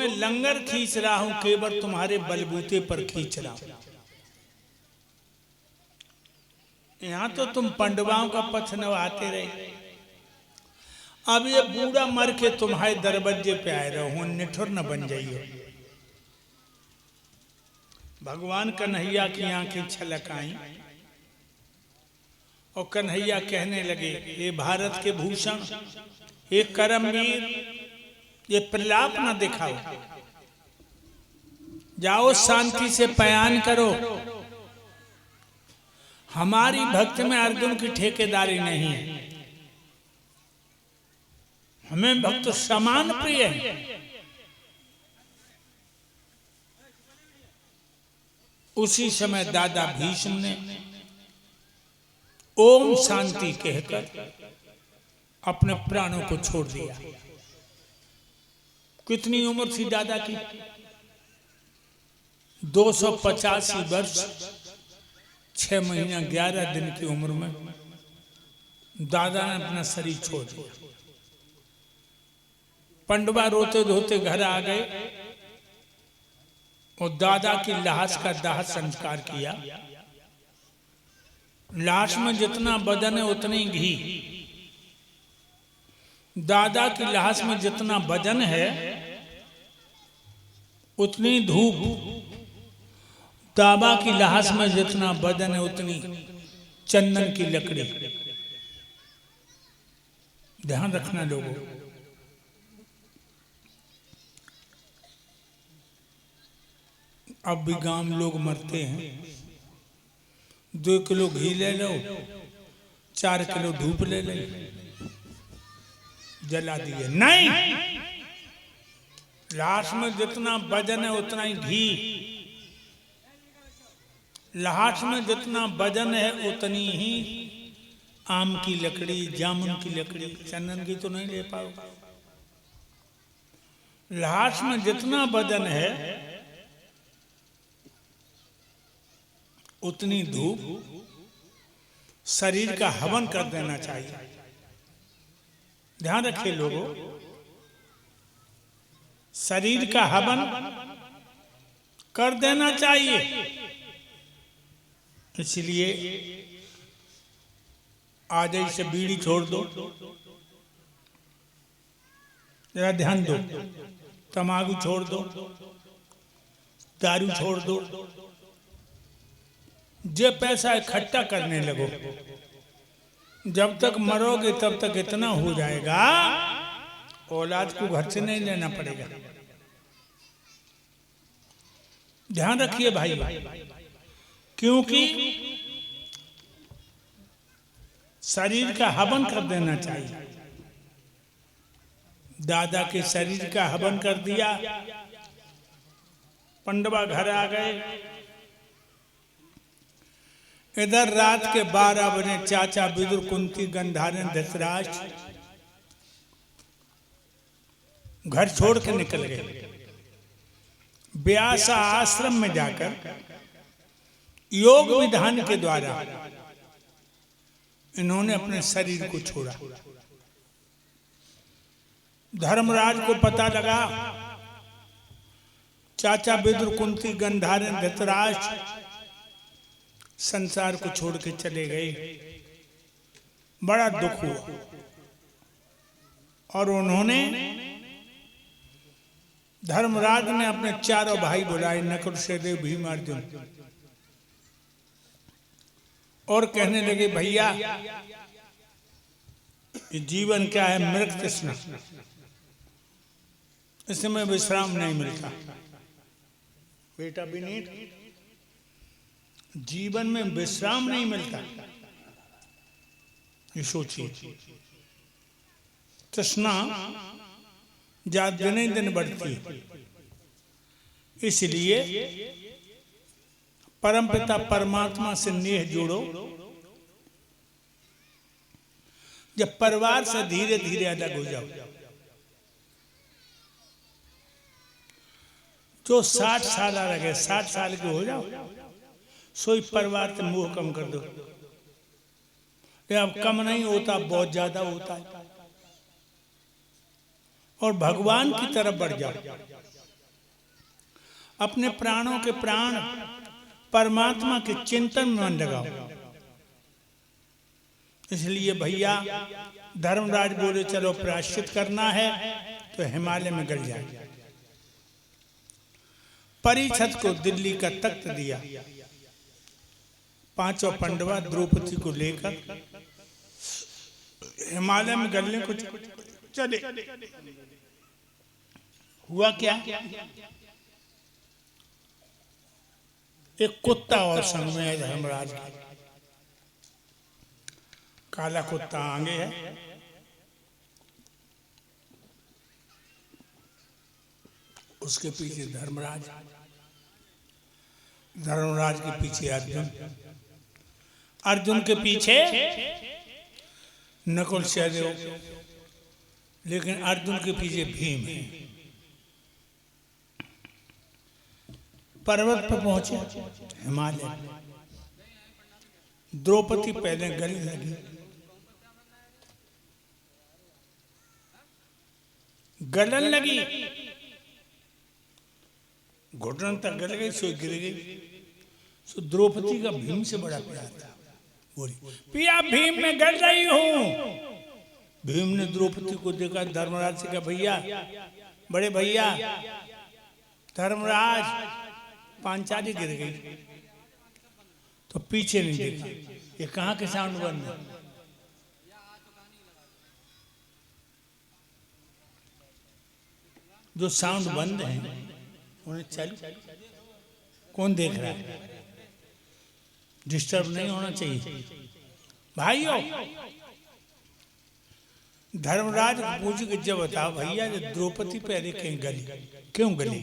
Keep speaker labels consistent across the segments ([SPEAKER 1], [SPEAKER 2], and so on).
[SPEAKER 1] मैं लंगर खींच रहा हूं केवल तुम्हारे बलबूते पर खींच रहा हूं। यहां तो तुम पंडवाओं का पथ नवाते रहे, अब ये बूढ़ा मर के तुम्हारे दरवाजे पे आए रहो, निठुर न बन जाइए। भगवान कन्हैया की आंखें छलक आई और कन्हैया कहने लगे, ये भारत के भूषण, ये करमवीर, ये प्रलाप न दिखाओ, जाओ शांति से पयान करो। हमारी भक्त में अर्जुन की ठेकेदारी नहीं है, हमें भक्त समान प्रिय है। उसी समय दादा भीष्म ने ओम शांति कहकर अपने प्राणों को छोड़ दिया। कितनी उम्र थी दादा की? 285 वर्ष 6 महीना 11 दिन की उम्र में दादा ने अपना शरीर छोड़ दिया। पंडवा रोते धोते घर आ गए और दादा की लाश का दाह संस्कार किया। लाश में जितना वजन है उतनी घी, दादा की लाश में जितना वजन है उतनी धूप, दादा की लाश में जितना वजन है उतनी चंदन की लकड़ी। ध्यान रखना लोगों, अब भी गांव लोग मरते हैं, 2 किलो घी ले लो, 4 किलो धूप ले लो, जला दिए। नहीं, लाश में जितना वजन है उतना ही घी, लाश में जितना वजन है उतनी ही आम की लकड़ी, जामुन की लकड़ी, चंदन की तो नहीं ले पाओगे। लाश में जितना वजन है उतनी धूप, शरीर का हवन कर देना चाहिए। ध्यान रखिए लोगों, शरीर का हवन कर देना चाहिए। इसलिए आज ही से बीड़ी छोड़ दो, जरा ध्यान दो, तंबाकू छोड़ दो, दारू छोड़ दो, जो पैसा इकट्ठा करने लगो। जब तक मरोगे तब तक इतना हो जाएगा, औलाद को घर से नहीं लेना पड़ेगा। ध्यान रखिए भाई, क्योंकि शरीर का हवन कर देना चाहिए। दादा के शरीर का हवन कर दिया, पंडवा घर आ गए। इधर रात के 12 बजे चाचा विदुर, कुंती, गंधारण, धृतराष्ट्र घर छोड़ के निकल गए। व्यास आश्रम में जाकर योग विधान के द्वारा इन्होंने अपने शरीर को छोड़ा। धर्मराज को पता लगा, चाचा विदुर, कुंती, गंधारण, धृतराष्ट्र संसार को छोड़ के चले गए। बड़ा दुख हुआ और उन्होंने, धर्मराज ने अपने चारों भाई बुलाए, नकुल, सहदेव, भीम, अर्जुन, और कहने लगे, भैया ये जीवन क्या है, मृत तृष्णा, इसमें विश्राम नहीं मिलता। बेटा विनीत, जीवन में विश्राम नहीं मिलता, ये सोचिए। तृष्णा दिन दिन बढ़ती है। इसलिए परमपिता परमात्मा से नेह जोड़ो। जब परिवार से धीरे धीरे अलग हो जाओ, जो 60 साल आ गए, 60 साल के हो जाओ, सोई परिवार से मोह कम कर दो। अब कम नहीं होता, बहुत ज्यादा होता है। और भगवान की तरफ बढ़ जाओ। अपने प्राणों के प्राण परमात्मा के चिंतन में मन लगाओ। इसलिए भैया धर्मराज बोले चलो प्रायश्चित करना है तो हिमालय में गल जाए। परीक्षित को दिल्ली का तख्त दिया, पांचों पांडवा द्रौपदी को लेकर हिमालय में गलने को चले। हुआ क्या, एक कुत्ता और संग में है धर्मराज का, काला कुत्ता आगे है, उसके पीछे धर्मराज, धर्मराज के पीछे अर्जुन, अर्जुन के पीछे नकुल सहदेव, लेकिन अर्जुन के पीछे भीम है। पर्वत पर पहुंचे हिमालय, द्रौपदी पहले गलने लगी, गलन लगी, घुटन तक गल गई, सो गिर गई। सो द्रौपदी का भीम से बड़ा प्यार था, बोली पिया भीम में गल रही हूं। भीम ने द्रौपदी को देखा, धर्मराज से कहा भैया, बड़े भैया धर्मराज, पांचाली गिर गई। तो पीछे नहीं देखा, ये कहां के साउंड बंद है, जो साउंड बंद है उन्हें चालू, कौन देख रहा है, डिस्टर्ब नहीं होना चाहिए। भाइयों धर्मराज पूछ के जब बताओ भैया द्रौपदी पहले कहीं गली, क्यों गली?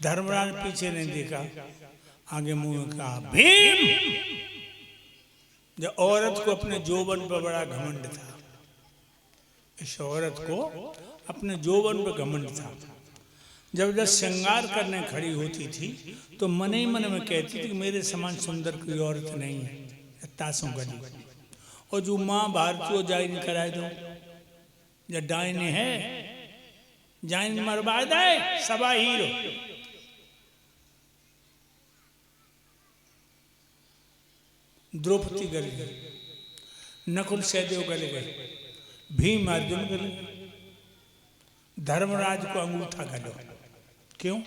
[SPEAKER 1] धर्मराज पीछे नहीं देखा, आगे मुंह में कहा भीम। जब औरत को अपने जोबन पर बड़ा घमंड था, इस औरत को अपने जोबन पर घमंड था। जब श्रृंगार करने खड़ी होती थी तो मन ही मन में कहती थी कि मेरे समान सुंदर कोई औरत नहीं है, तासों गली। और जो माँ भारती जाइन कराए दो, जब डाइन है जाइन मरवा दे, सबा हीरो। द्रौपदी गल गई, नकुल सहदेव गल गए, भीम अर्जुन गल गए, धर्मराज को अंगूठा गलो। क्यों?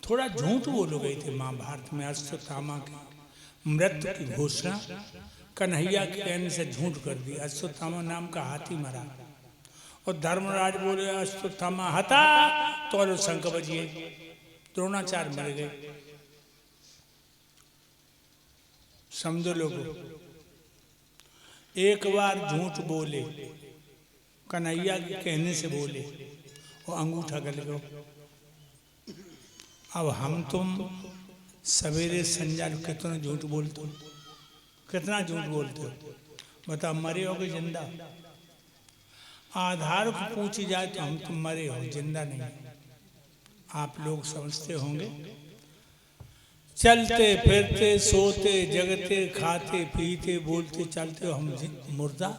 [SPEAKER 1] थोड़ा झूठ बोल गए थे महाभारत में, अश्वत्थामा की मृत्यु की घोषणा कन्हैया के कहने से झूठ कर दी। अश्वत्थामा नाम का हाथी मरा और धर्मराज बोले अश्वत्थामा हता, तो शंख बजिए, द्रोणाचार्य मर गए। समझो लोगों, एक बार झूठ बोले, कन्हैया के कहने से बोले और अंगूठा गल गो। अब हम तुम सवेरे संजा कितना झूठ बोलते हो, कितना झूठ बोलते हो, बता मरे हो कि जिंदा? आधार को पूछी जाए तो हम तुम मरे हो, जिंदा नहीं। आप लोग समझते होंगे चलते फिरते सोते जगते खाते पीते बोलते चलते हो हम मुर्दा।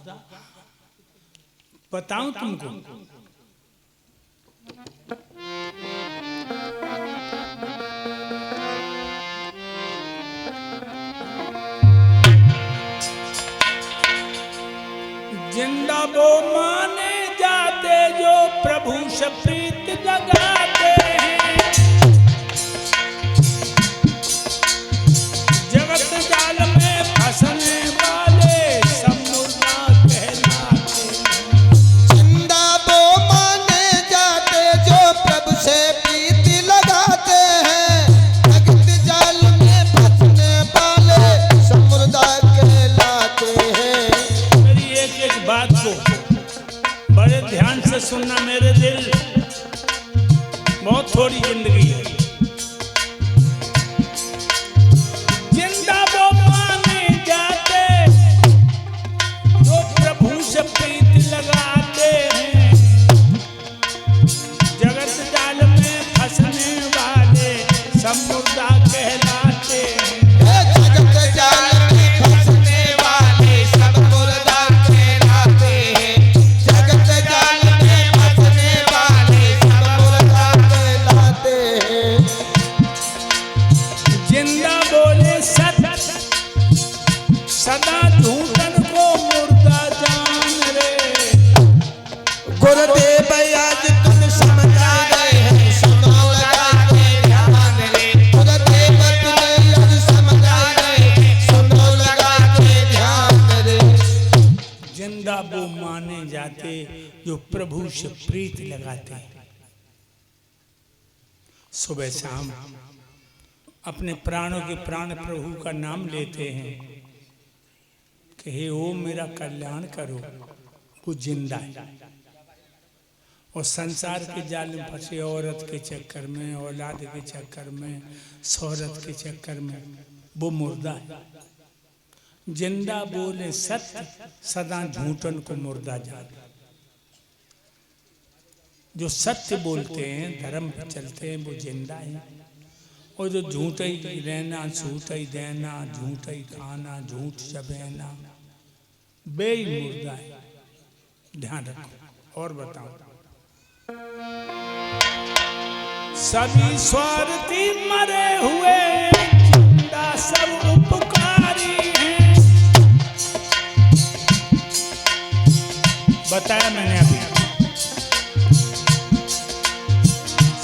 [SPEAKER 1] बताऊं तुमको, जिंदा वो माने जाते जो प्रभु से प्रीत लगाते हैं, जगत जाल में फंसने वाले सब मुर्दा कहलाते हैं।
[SPEAKER 2] जिंदा वो माने जाते जो प्रभु से प्रीत लगाते हैं, जगत जाल में फंसने वाले सब मुर्दा कहलाते हैं।
[SPEAKER 1] एक बात को बड़े ध्यान से सुनना मेरे दिल, बहुत थोड़ी जिंदगी है। जिंदा वो माने जाते जो प्रभु से प्रीत लगाते हैं, जगत जाल में फंसने वाले सब मुर्दा कहलाते हैं।
[SPEAKER 2] जगत जाल में फंसने वाले सब मुर्दा कहलाते हैं, जगत जाल में फंसने वाले सब मुर्दा कहलाते हैं।
[SPEAKER 1] जो प्रभु से प्रीत लगाते हैं, सुबह शाम अपने प्राणों के प्राण प्रभु का नाम लेते हैं कि हे ओम मेरा कल्याण करो, वो जिंदा है। और संसार के जाल में फंसे, औरत के चक्कर में, औलाद के चक्कर में, शोहरत के चक्कर में, वो मुर्दा है। जिंदा बोले सत्य, सदा झूठन को मुर्दा जाने। जो सत्य बोलते हैं, धर्म पे चलते हैं, वो जिंदा है। और जो झूठ ही रहना, झूठ ही देना, झूठ ही खाना, झूठ चबेना, बेई मुर्दा है। ध्यान रखो। और बताओ, सभी स्वार्थी मरे हुए, जिंदा सब उपकारी हैं। बताया मैंने अभी,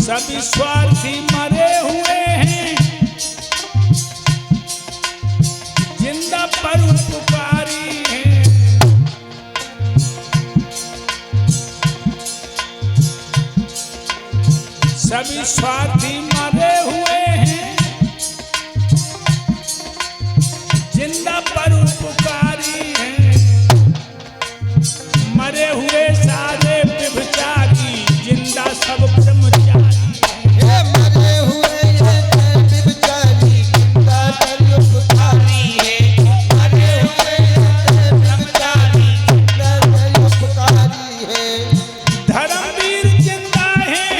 [SPEAKER 1] सभी स्वार्थी मरे हुए हैं, जिंदा पर उपकारी हैं। सभी स्वार्थी मरे हुए हैं, जिंदा पर उपकारी हैं। मरे हुए सारे व्यभिचारी, जिंदा सब ब्रह्मचारी हैं।
[SPEAKER 2] ये मरे हुए ये व्यभिचारी, जिंदा पर उपकारी है। मरे हुए ये व्यभिचारी, जिंदा पर उपकारी है।
[SPEAKER 1] धर्मवीर जिंदा है,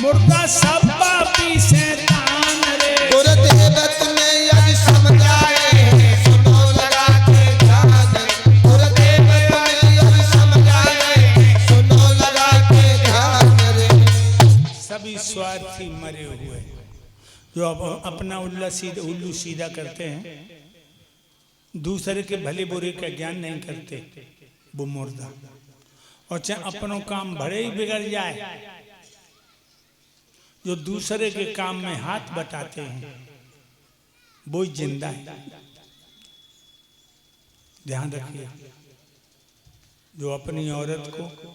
[SPEAKER 1] मुर्दा सब पापी शैतान रे।
[SPEAKER 2] गुरुदेवत ने यदि समझाए हैं, सुनो लगा के ध्यान। गुरुदेवत ने यदि समझाए हैं, सुनो लगा के ध्यान रे।
[SPEAKER 1] सभी स्वार्थी मरे हुए, जो अब अपना उल्लू सीधा करते हैं, दूसरे के भले बुरे का ज्ञान नहीं करते, वो मुर्दा। और चाहे अपनों काम भले ही बिगड़ जाए, जो दूसरे के काम में हाथ बटाते हैं, वो जिंदा है। ध्यान रखिए, जो अपनी औरत को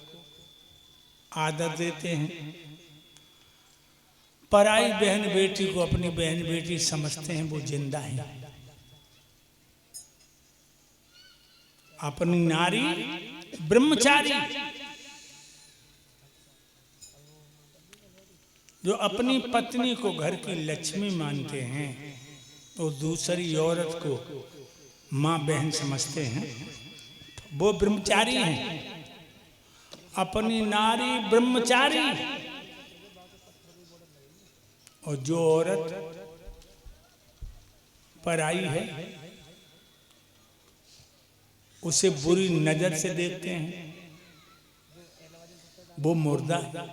[SPEAKER 1] आदर देते हैं, पराई बहन बेटी को अपनी बहन बेटी समझते हैं, वो जिंदा है। अपनी नारी ब्रह्मचारी, जो अपनी पत्नी को घर की लक्ष्मी मानते हैं, तो दूसरी औरत को माँ बहन समझते हैं, वो ब्रह्मचारी हैं। अपनी नारी ब्रह्मचारी, और जो औरत पराई है उसे बुरी नजर से देखते हैं, वो मुर्दा है।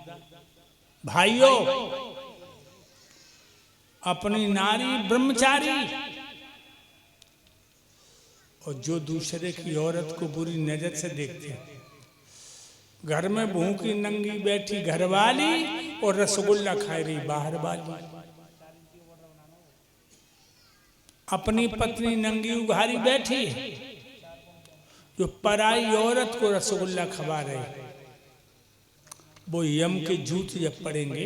[SPEAKER 1] भाइयों, अपनी नारी ब्रह्मचारी, और जो दूसरे की औरत को बुरी नजर से देखते हैं। घर में भूखी नंगी बैठी घरवाली और रसगुल्ला खाए रही बाहर वाली। अपनी पत्नी नंगी उघारी बैठी है, जो पराई औरत को रसगुल्ला खवा रहे, वो यम के जूत जब पड़ेंगे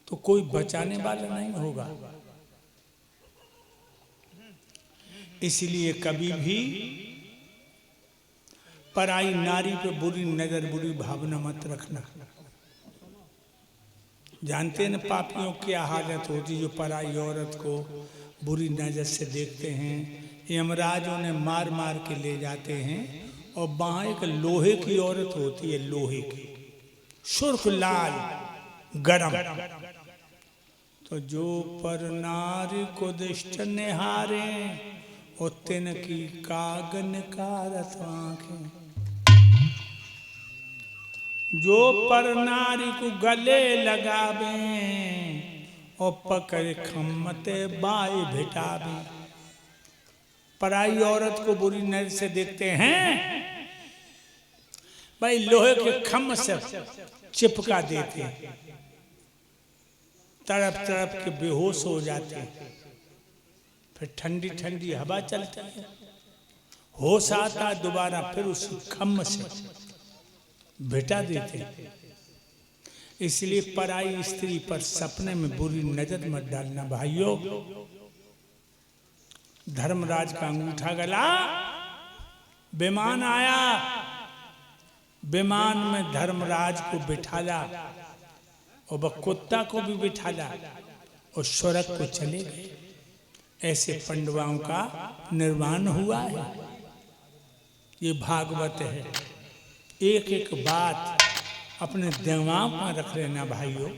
[SPEAKER 1] तो कोई बचाने वाला नहीं होगा। इसलिए कभी भी पराई नारी पे बुरी नजर, बुरी भावना मत रखना। जानते हैं ना पापियों की हालत होती, जो पराई औरत को बुरी नजर से देखते हैं। यमराज उन्हें मार मार के ले जाते हैं, और वहां एक लोहे की औरत होती है, लोहे की, सुर्ख लाल गरम। तो जो पर नारी को दृष्ट निहारे, और तिन की कागन कारत आंखें। जो पर नारी को गले लगावे, और पकड़ खम्मते बाई भिटावे। पराई औरत को बुरी नजर से देखते हैं, भाई लोहे के खम्म से चिपका देते, तड़प तड़प के बेहोश हो जाते। फिर ठंडी ठंडी हवा चलती है, होश आता दोबारा फिर उस खम्म से भेटा देते। इसलिए पराई स्त्री पर सपने में बुरी नजर मत डालना भाइयों। धर्मराज का अंगूठा गला, विमान आया, विमान में धर्मराज को बिठाला और वह कुत्ता को भी बिठाला और स्वर्ग को चले गए। ऐसे पंडवाओं का निर्माण हुआ है। ये भागवत है। एक एक बात अपने दिमाग में रख लेना भाइयों।